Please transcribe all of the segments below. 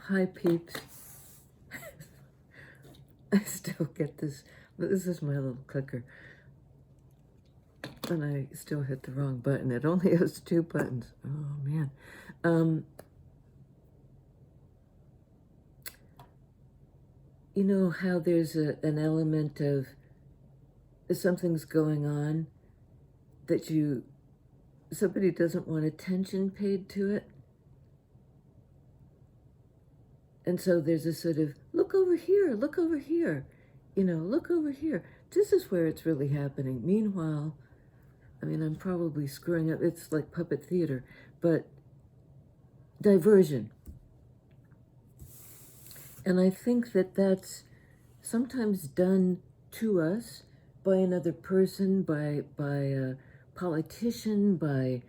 Hi, peeps. I still get this. This is my little clicker. And I still hit the wrong button. It only has 2 buttons. Oh, man. You know how there's an element of something's going on that somebody doesn't want attention paid to it? And so there's a sort of, look over here, look over here, look over here. This is where it's really happening. Meanwhile, I mean, I'm probably screwing up. It's like puppet theater, but diversion. And I think that that's sometimes done to us by another person, by a politician, by,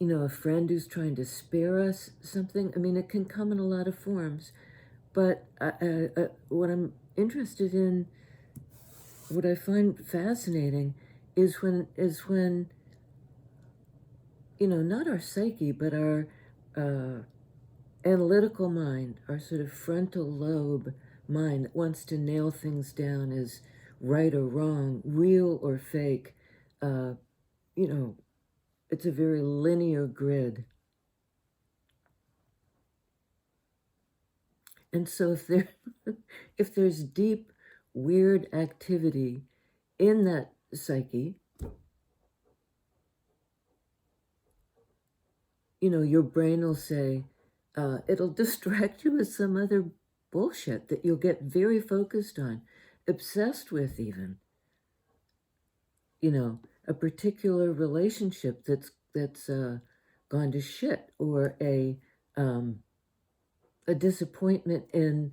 a friend who's trying to spare us something. I mean, it can come in a lot of forms. But what I'm interested in, what I find fascinating, is when not our psyche, but our analytical mind, our sort of frontal lobe mind that wants to nail things down as right or wrong, real or fake. It's a very linear grid. And so if there's deep, weird activity in that psyche, your brain will say, it'll distract you with some other bullshit that you'll get very focused on, obsessed with even. A particular relationship that's gone to shit, or a disappointment in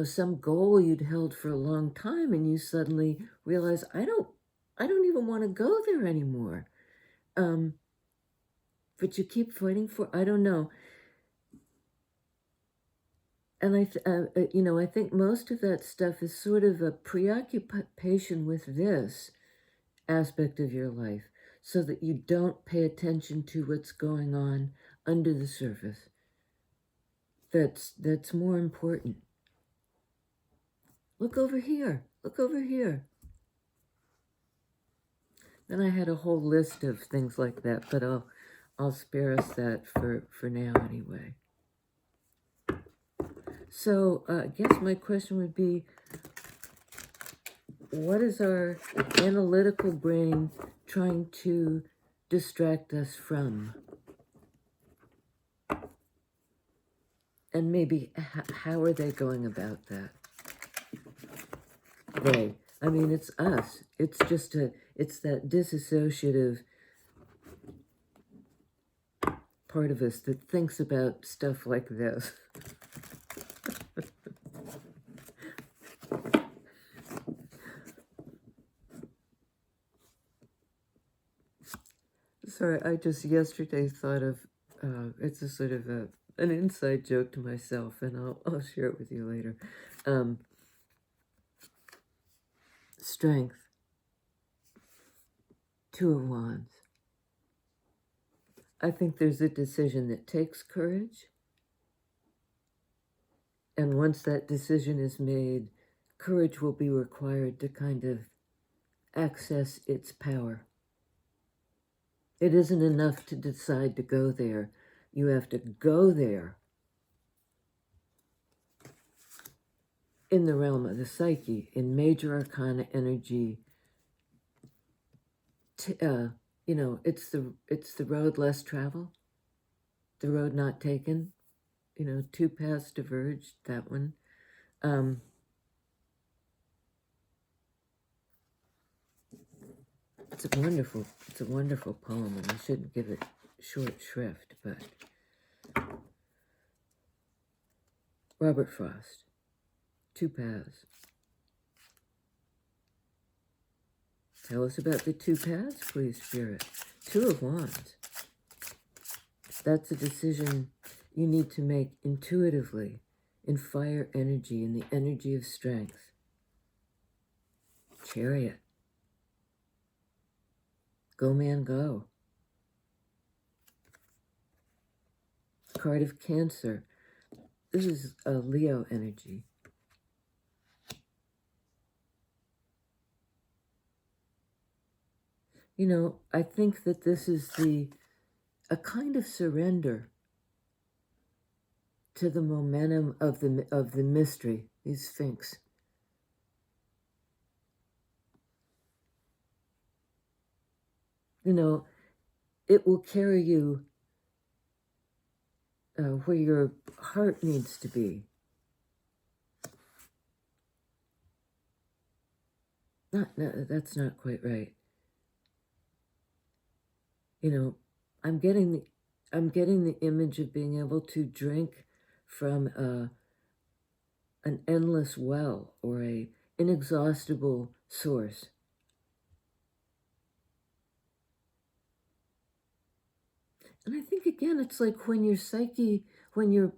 some goal you'd held for a long time, and you suddenly realize, I don't even want to go there anymore. But you keep fighting for, I don't know. And I think most of that stuff is sort of a preoccupation with this aspect of your life, so that you don't pay attention to what's going on under the surface. That's more important. Look over here. Look over here. Then I had a whole list of things like that, but I'll spare us that for now anyway. So I guess my question would be, what is our analytical brain trying to distract us from? And maybe how are they going about that? I mean, it's us. It's just it's that disassociative part of us that thinks about stuff like this. Sorry, I just yesterday thought of, it's a sort of an inside joke to myself, and I'll share it with you later. Strength. 2 of Wands. I think there's a decision that takes courage. And once that decision is made, courage will be required to kind of access its power. It isn't enough to decide to go there. You have to go there in the realm of the psyche, in major arcana energy. It's the road less traveled, the road not taken. 2 paths diverged, that one. It's a wonderful poem, and I shouldn't give it short shrift, but Robert Frost, 2 paths. Tell us about the 2 paths, please, Spirit. 2 of Wands. That's a decision you need to make intuitively, in fire energy, in the energy of strength. Chariot. Go, man, go. card of Cancer. This is a Leo energy. You know, I think that this is a kind of surrender to the momentum of the mystery, these Sphinx. You know, it will carry you where your heart needs to be. No, that's not quite right. You know, I'm getting the image of being able to drink from an endless well or a inexhaustible source. And I think again, it's like when your psyche, when your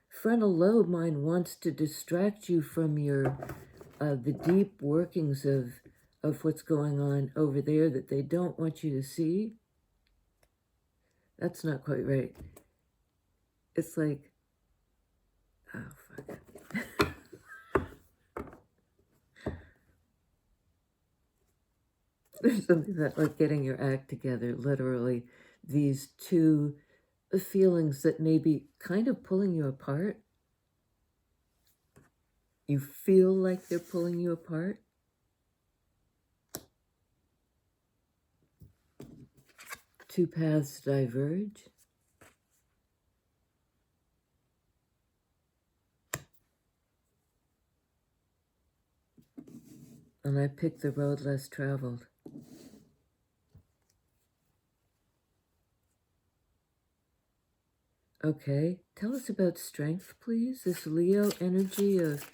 frontal lobe mind wants to distract you from your the deep workings of what's going on over there that they don't want you to see. That's not quite right. It's like, oh fuck. There's something about like getting your act together, literally. These two feelings that may be kind of pulling you apart. You feel like they're pulling you apart. Two paths diverge. And I picked the road less traveled. Okay, tell us about strength, please. This Leo energy of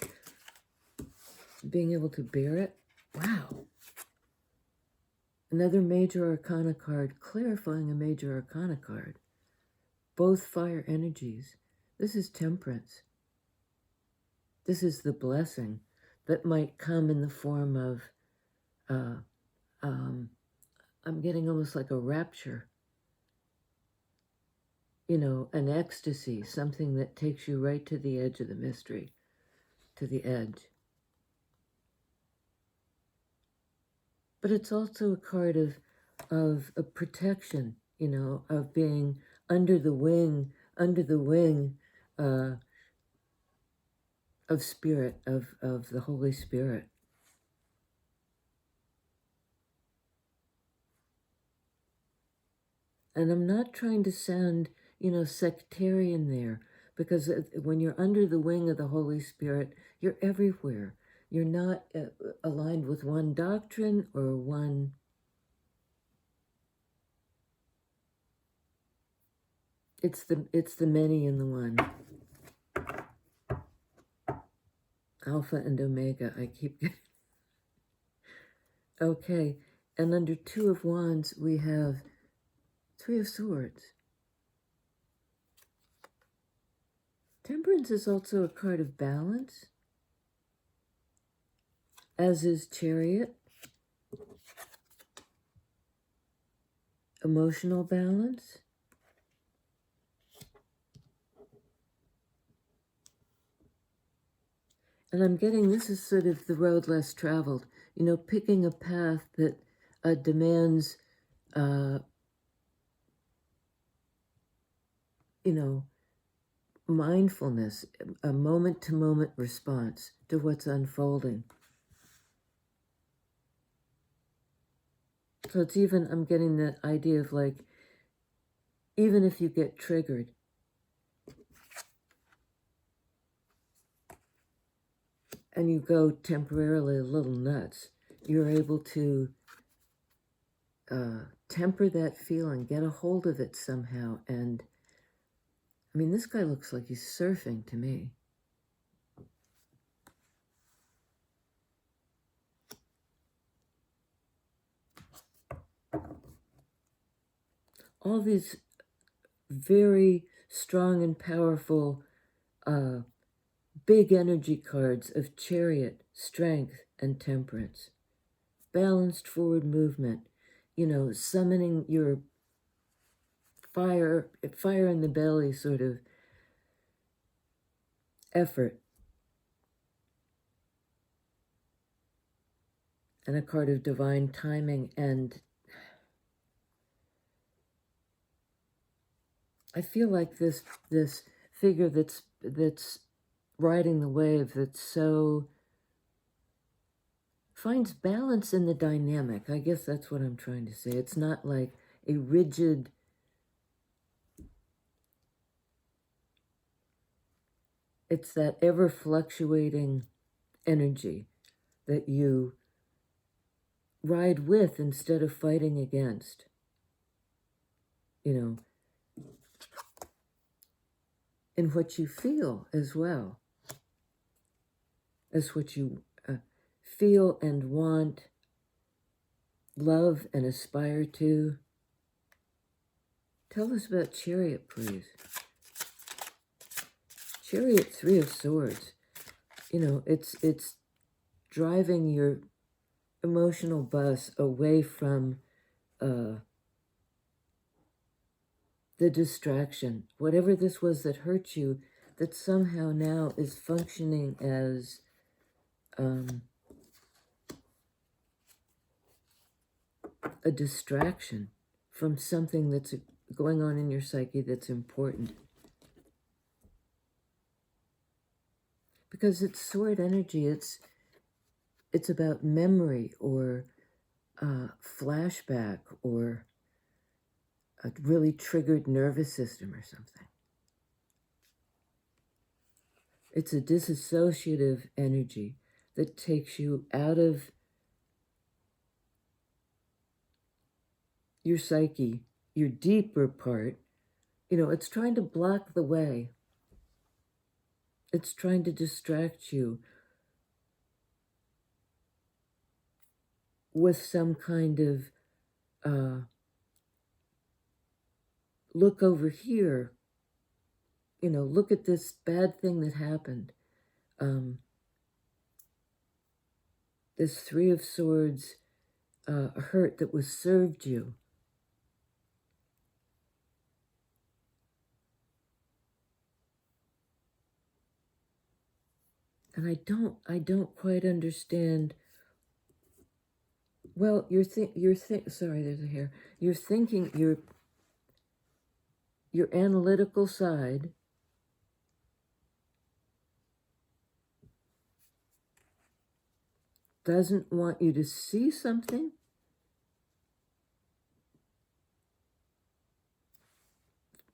being able to bear it. Wow. Another major arcana card, clarifying a major arcana card. Both fire energies. This is temperance. This is the blessing that might come in the form of, I'm getting almost like a rapture. You know, an ecstasy, something that takes you right to the edge of the mystery, to the edge. But it's also a card of a protection, you know, of being under the wing of spirit, of the Holy Spirit. And I'm not trying to sound, you know, sectarian there, because when you're under the wing of the Holy Spirit, you're everywhere. You're not aligned with one doctrine or one. It's the many in the one. Alpha and Omega. I keep getting. Okay, and under Two of Wands we have Three of Swords. Temperance is also a card of balance, as is Chariot. Emotional balance. And I'm getting this is sort of the road less traveled, you know, picking a path that demands, you know, mindfulness, a moment-to-moment response to what's unfolding. So it's even, I'm getting the idea of like, even if you get triggered, and you go temporarily a little nuts, you're able to temper that feeling, get a hold of it somehow. And I mean, this guy looks like he's surfing to me. All these very strong and powerful big energy cards of Chariot, Strength, and Temperance. Balanced forward movement, you know, summoning your fire in the belly sort of effort, and a card of divine timing. And I feel like this figure that's riding the wave, that's so finds balance in the dynamic. I guess that's what I'm trying to say. It's not like a rigid, it's that ever fluctuating energy that you ride with instead of fighting against. You know, in what you feel as well as what you feel and want, love and aspire to. Tell us about Chariot, please. Chariot, Three of Swords. You know, it's driving your emotional bus away from the distraction, whatever this was that hurt you, that somehow now is functioning as a distraction from something that's going on in your psyche that's important. Because it's sword energy, it's about memory or flashback or a really triggered nervous system or something. It's a disassociative energy that takes you out of your psyche, your deeper part. You know, it's trying to block the way. It's trying to distract you with some kind of look over here, you know, look at this bad thing that happened. This Three of Swords hurt that was served you. And I don't quite understand. Well, sorry, there's a hair. You're thinking, your analytical side doesn't want you to see something.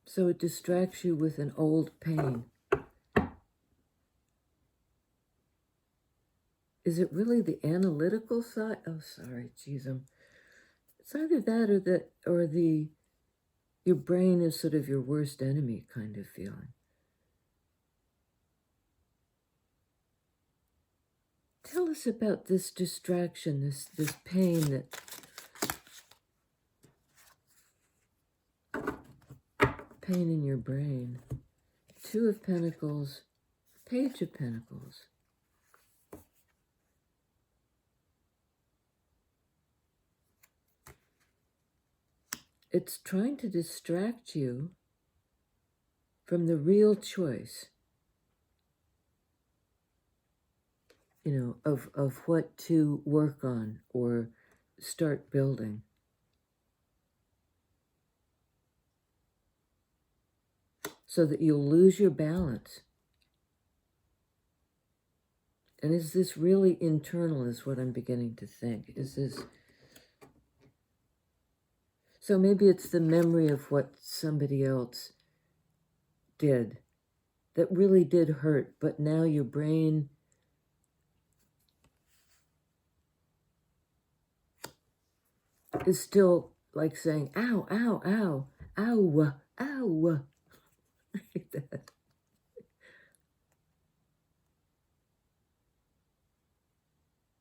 So it distracts you with an old pain. Is it really the analytical side? Oh, sorry, geez, it's either that or your brain is sort of your worst enemy kind of feeling. Tell us about this distraction, this pain in your brain. Two of Pentacles, Page of Pentacles. It's trying to distract you from the real choice, you know, of what to work on or start building. So that you'll lose your balance. And is this really internal is what I'm beginning to think. Is this... So maybe it's the memory of what somebody else did that really did hurt, but now your brain is still like saying, ow, ow, ow, ow, ow. Like that.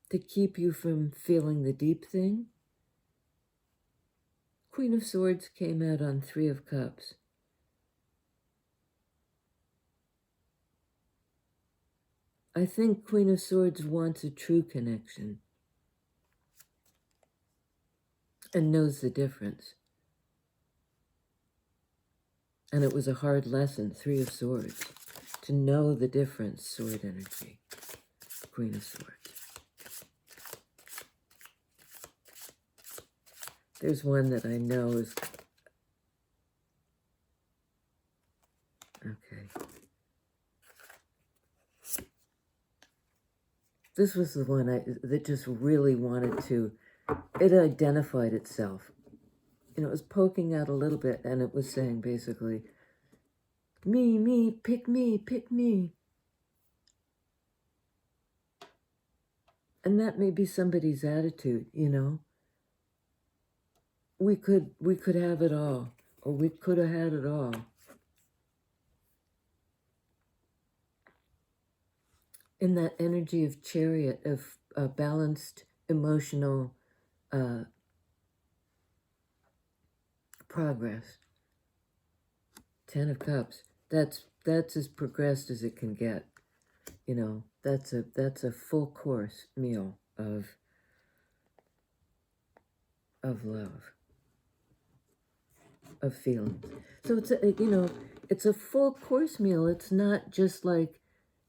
To keep you from feeling the deep thing. Queen of Swords came out on Three of Cups. I think Queen of Swords wants a true connection and knows the difference. And it was a hard lesson, 3 of Swords, to know the difference, sword energy, Queen of Swords. There's one that I know is, okay. This was the one that just really wanted to, it identified itself. You know, it was poking out a little bit, and it was saying basically, me, pick me, pick me. And that may be somebody's attitude, you know. We could have it all, or we could have had it all. In that energy of Chariot, of balanced emotional progress. 10 of Cups. That's as progressed as it can get. You know, that's a full course meal of love, of feelings. So it's you know, it's a full course meal. It's not just like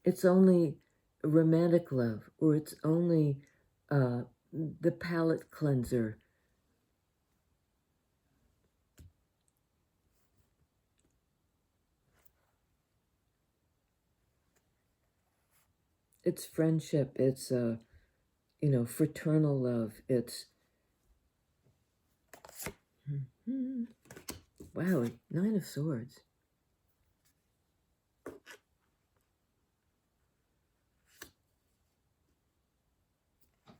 it's only romantic love, or it's only the palate cleanser. It's friendship. It's you know, fraternal love. It's wow, 9 of Swords.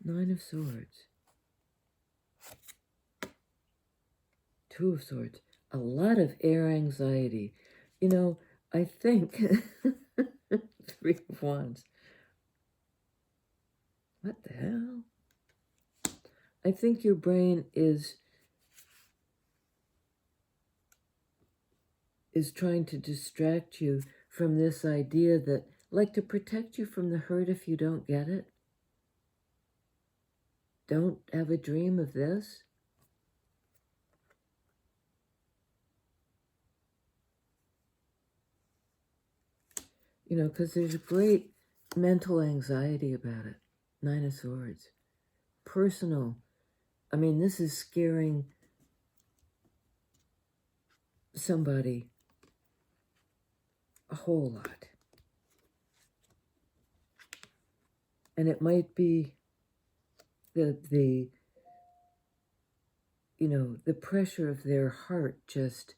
Nine of Swords. 2 of Swords. A lot of air anxiety. You know, I think 3 of Wands. What the hell? I think your brain is trying to distract you from this idea that, like, to protect you from the hurt if you don't get it. Don't have a dream of this. You know, because there's great mental anxiety about it. 9 of Swords. Personal. I mean, this is scaring somebody a whole lot. And it might be the you know, the pressure of their heart just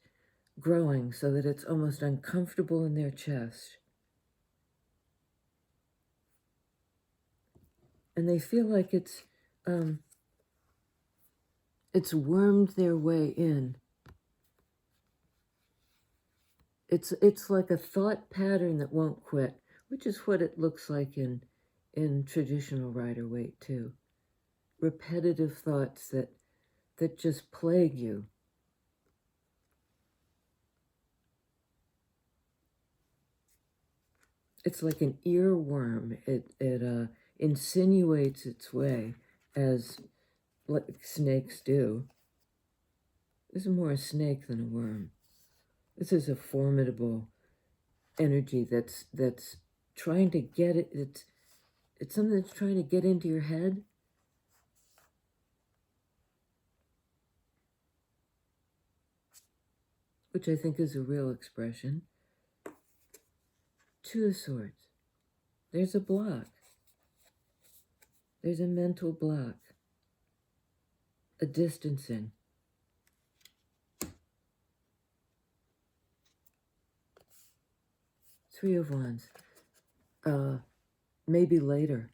growing so that it's almost uncomfortable in their chest. And they feel like it's wormed their way in. It's like a thought pattern that won't quit, which is what it looks like in traditional Rider-Waite too. Repetitive thoughts that just plague you. It's like an earworm. It insinuates its way, as like snakes do. This is more a snake than a worm. This is a formidable energy that's trying to get it. It's something that's trying to get into your head. Which I think is a real expression. 2 of Swords. There's a block. There's a mental block. A distancing. 3 of Wands. Maybe later.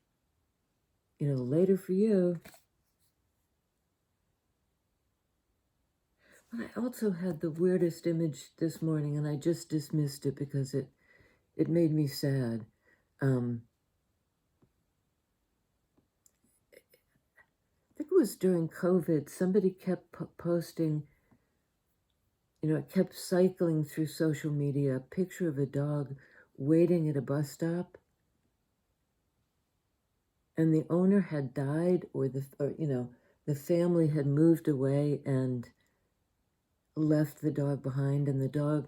You know, later for you. I also had the weirdest image this morning, and I just dismissed it because it made me sad. I think it was during COVID, somebody kept posting, you know, it kept cycling through social media, a picture of a dog waiting at a bus stop. And the owner had died, or you know, the family had moved away and left the dog behind, and the dog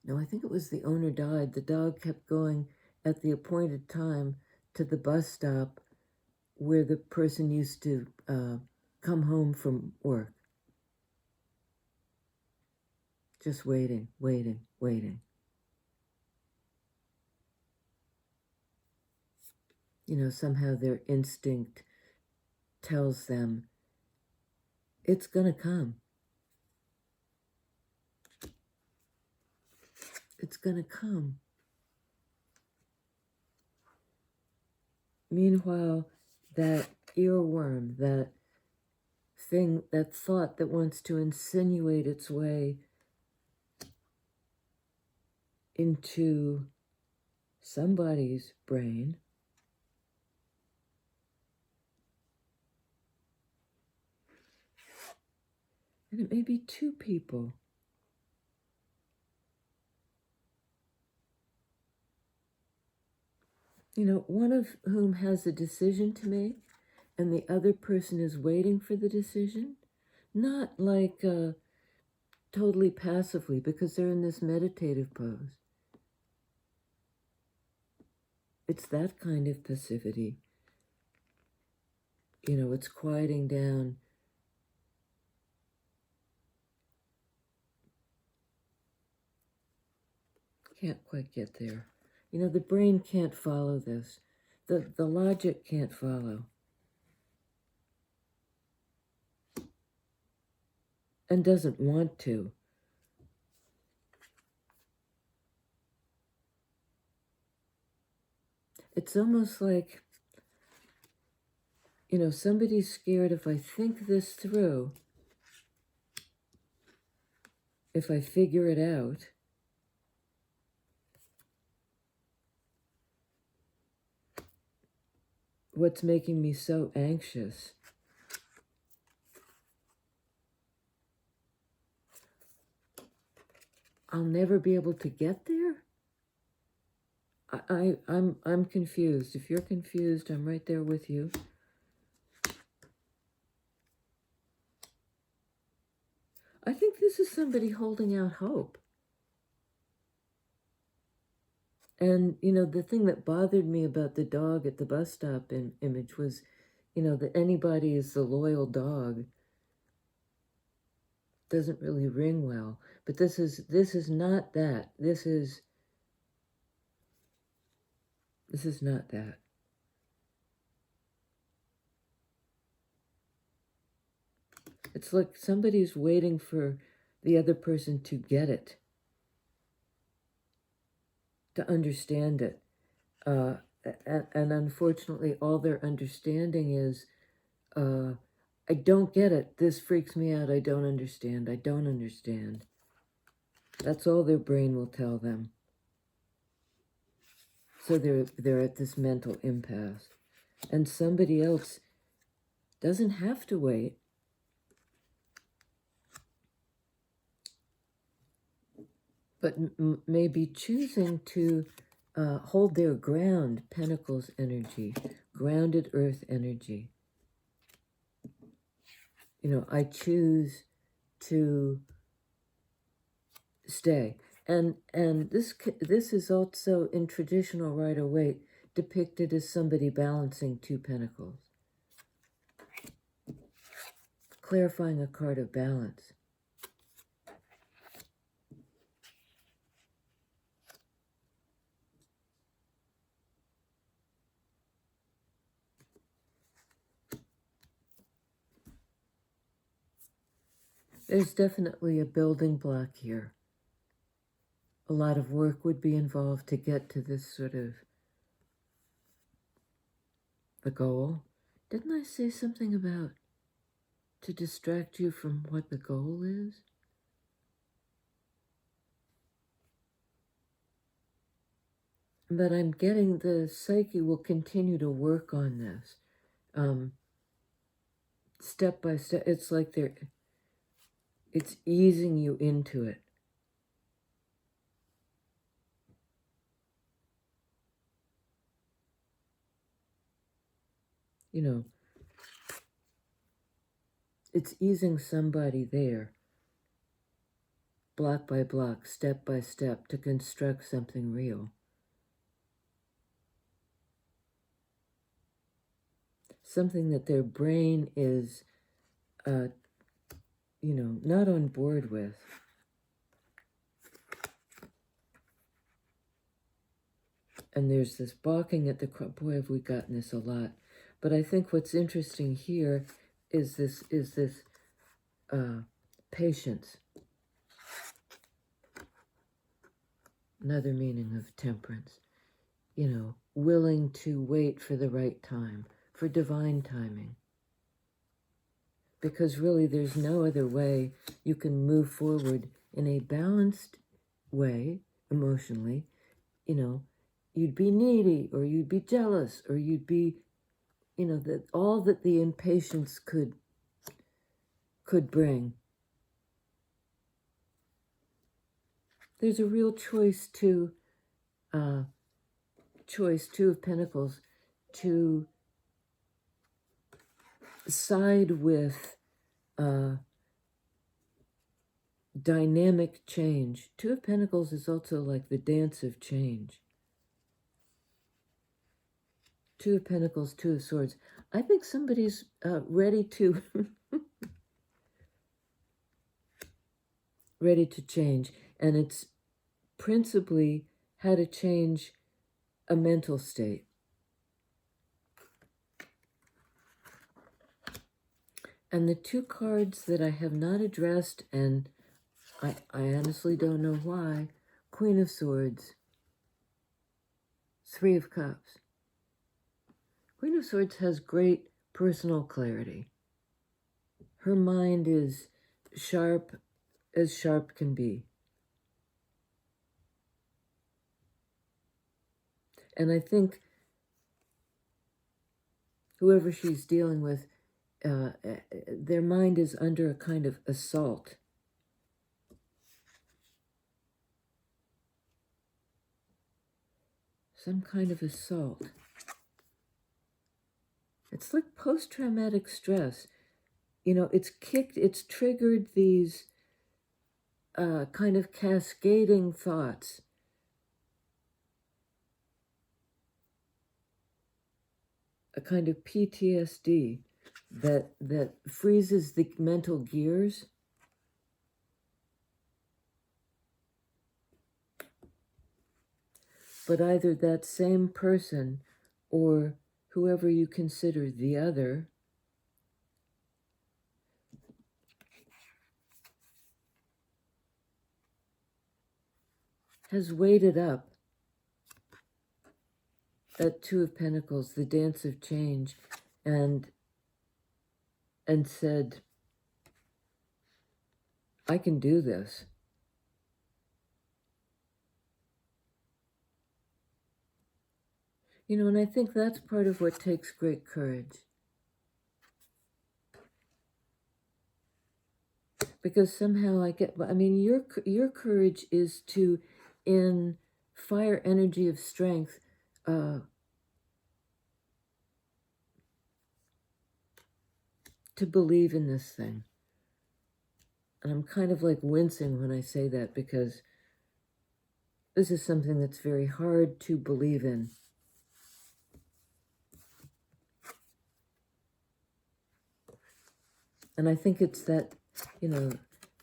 No, I think it was the owner died. The dog kept going at the appointed time to the bus stop where the person used to come home from work. Just waiting, waiting, waiting. You know, somehow their instinct tells them it's going to come. It's going to come. Meanwhile, that earworm, that thing, that thought that wants to insinuate its way into somebody's brain, and it may be two people. You know, one of whom has a decision to make, and the other person is waiting for the decision. Not like totally passively, because they're in this meditative pose. It's that kind of passivity. You know, it's quieting down. Can't quite get there. You know, the brain can't follow this. The logic can't follow. And doesn't want to. It's almost like, you know, somebody's scared if I think this through, if I figure it out, what's making me so anxious, I'll never be able to get there? I'm confused. If you're confused, I'm right there with you. I think this is somebody holding out hope. And, you know, the thing that bothered me about the dog at the bus stop image was, you know, that anybody is the loyal dog doesn't really ring well. But this is not that. This is not that. It's like somebody's waiting for the other person to get it, to understand it. And unfortunately, all their understanding is, I don't get it. This freaks me out. I don't understand. I don't understand. That's all their brain will tell them. So they're at this mental impasse. And somebody else doesn't have to wait. But may be choosing to hold their ground, Pentacles energy, grounded earth energy. You know, I choose to stay. And this is also in traditional Rider-Waite depicted as somebody balancing two pentacles, clarifying a card of balance. There's definitely a building block here. A lot of work would be involved to get to this sort of the goal. Didn't I say something about to distract you from what the goal is? But I'm getting the psyche will continue to work on this. Step by step. It's like it's easing you into it. You know, it's easing somebody there. block by block, step by step, to construct something real. Something that their brain is, not on board with. And there's this balking at the boy, have we gotten this a lot. But I think what's interesting here is this patience. Another meaning of temperance. Willing to wait for the right time, for divine timing. Because really there's no other way you can move forward in a balanced way, emotionally. You'd be needy, or you'd be jealous, or you'd be, that all that the impatience could bring. There's a real choice Two of Pentacles, to side with dynamic change. Two of Pentacles is also like the dance of change. Two of Pentacles, Two of Swords. I think somebody's ready to ready to change, and it's principally how to change a mental state. And the two cards that I have not addressed, and I honestly don't know why, Queen of Swords, Three of Cups. Queen of Swords has great personal clarity. Her mind is sharp as sharp can be. And I think whoever she's dealing with, their mind is under a kind of assault. Some kind of assault. It's like post-traumatic stress. It's triggered these kind of cascading thoughts. A kind of PTSD that freezes the mental gears. But either that same person, or whoever you consider the other, has weighted up that Two of Pentacles, the dance of change, and said, I can do this. And I think that's part of what takes great courage. Because somehow your courage is to, in fire energy of strength, to believe in this thing. And I'm kind of like wincing when I say that, because this is something that's very hard to believe in. And I think it's that,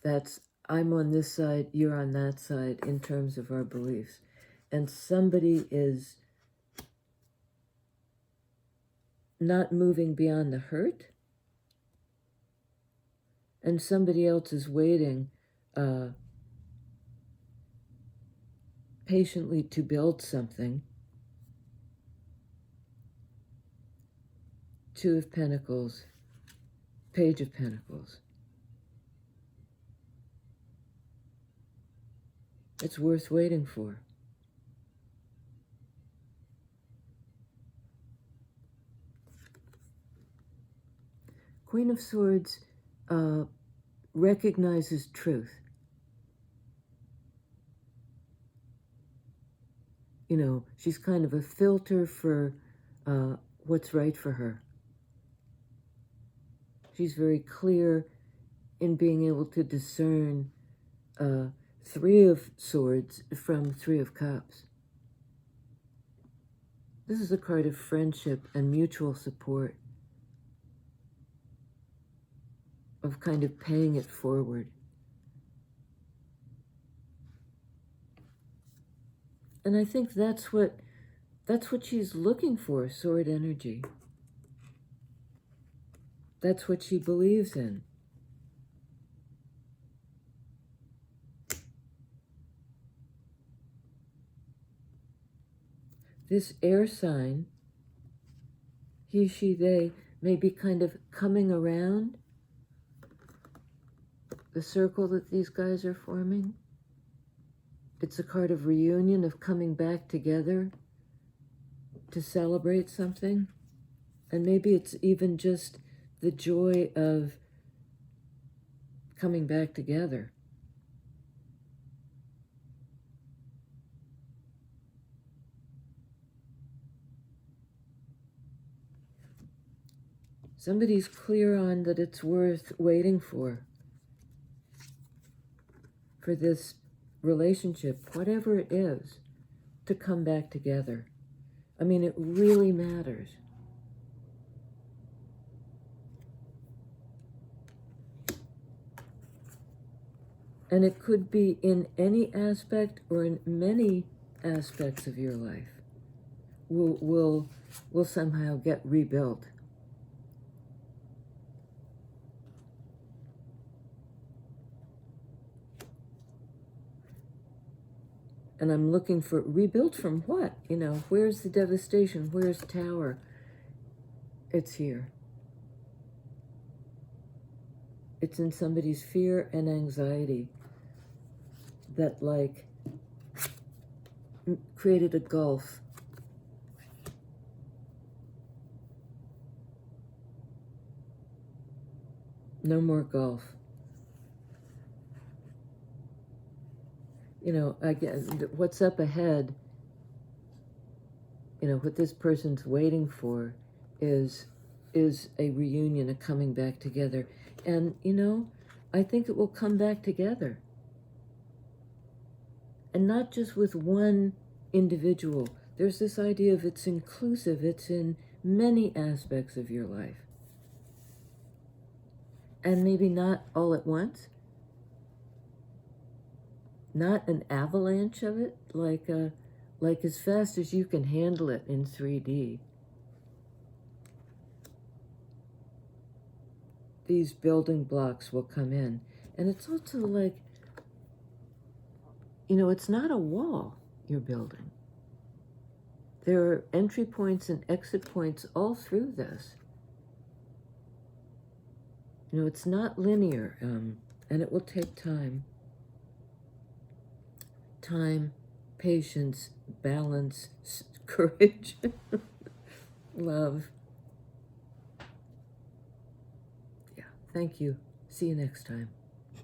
that's I'm on this side, you're on that side in terms of our beliefs. And somebody is not moving beyond the hurt, and somebody else is waiting patiently to build something. Two of Pentacles, Page of Pentacles. It's worth waiting for. Queen of Swords recognizes truth. She's kind of a filter for what's right for her. She's very clear in being able to discern Three of Swords from Three of Cups. This is a card of friendship and mutual support, of kind of paying it forward. And I think that's what she's looking for, sword energy. That's what she believes in. This air sign, he, she, they, may be kind of coming around the circle that these guys are forming. It's a card of reunion, of coming back together to celebrate something. And maybe it's even just the joy of coming back together. Somebody's clear on that it's worth waiting for this relationship, whatever it is, to come back together. I mean, it really matters. And it could be in any aspect or in many aspects of your life will somehow get rebuilt. And I'm looking for rebuilt from what? You know, where's the devastation? Where's Tower? It's here. It's in somebody's fear and anxiety that, like, created a gulf. No more gulf. You know, I guess what's up ahead, you know, what this person's waiting for is a reunion, a coming back together. And, you know, I think it will come back together. And not just with one individual. There's this idea of it's inclusive. It's in many aspects of your life. And maybe not all at once. Not an avalanche of it, like as fast as you can handle it in 3D. These building blocks will come in. And it's also like, you know, it's not a wall you're building. There are entry points and exit points all through this. You know, it's not linear, and it will take time. Time, patience, balance, courage, love. Yeah, thank you. See you next time.